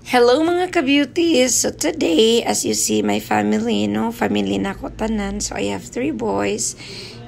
Hello mga ka-beauties! So today, as you see my family, family na ko tanan. So I have 3 boys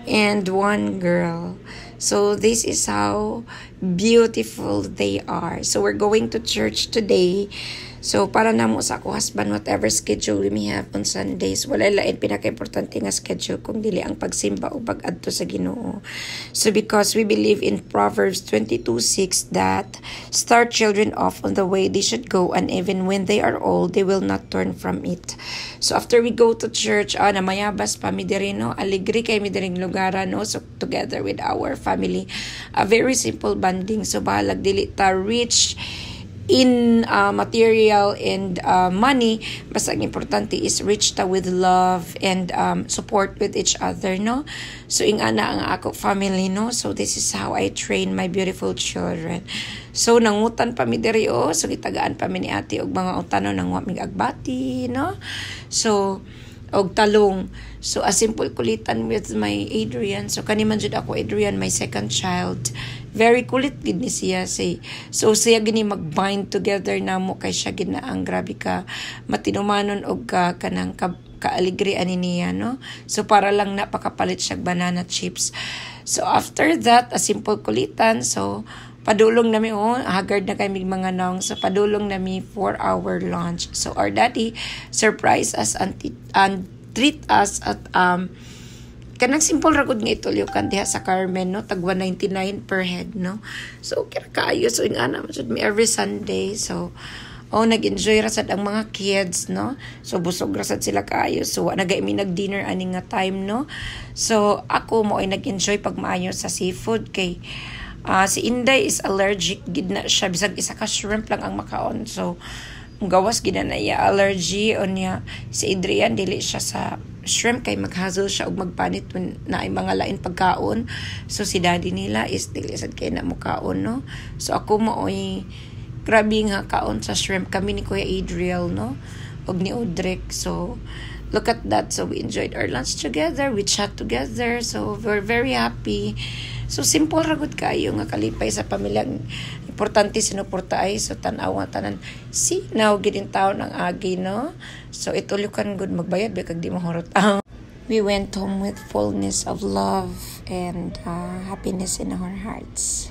and 1 girl. So this is how beautiful they are. So we're going to church today. So para namo sa ako husband, whatever schedule we may have on Sundays, wala lain pinaka-importante nga schedule kung dili ang pagsimba o pag-adto sa Ginoo. So because we believe in Proverbs 22:6 that start children off on the way they should go, and even when they are old, they will not turn from it. So after we go to church, namayabas pa mi diri, aligri kay mi diring lugar, so together with our family, a very simple bonding. So bahalag dili ta rich in material and money, basta ang importante is rich ta with love and support with each other, so ingana ang ako family, so this is how I train my beautiful children. So nangutan pa mi diri, so gitagaan pa mi ni ate og mga utanon nang wa mig agbati, so og talong. So a simple kulitan with my Adrian. So kaniman jud ako Adrian, my second child. Very kulit gid ni siya say. So siya gini mag-bind together namo kay siya gid na ang grabe ka matinumanon og kanang kaaligri ani niya, So para lang napakapalit siya banana chips. So after that, a simple kulitan. So padulong nami, haggard na kay mig mga nong. So padulong nami for our lunch. So our daddy surprise us and treat us at kanang simple ragod nga itulyokan diha sa Carmen, tag 199 per head, so kira kaayo. So ingana man jud mi every Sunday. So nag-enjoy ra sad ang mga kids, so busog ra sad sila kaayo. So nagay mi nag-dinner ani nga time, so ako mo ay nag-enjoy pag maayo sa seafood kay si Inday is allergic gid na siya, bisag isa ka shrimp lang ang makaon. So gawas gid na iya allergy on niya. Si Adrian dili siya sa shrimp kay maghazol siya og magpanit na ay mga lain pagkaon. So si daddy nila is dili sad kay na mukaon, so ako mo oy grabe nga kaon sa shrimp kami ni Kuya Adriel, og ni Udrick. So look at that. So we enjoyed our lunch together, we chat together, so we're very happy. So simple ragod kayo nga kalipay sa pamilyang importante sinuporta ay. So tanaw tanan now gidin taon ang agi, so itulokan good magbayad kag di mahurot. We went home with fullness of love and happiness in our hearts.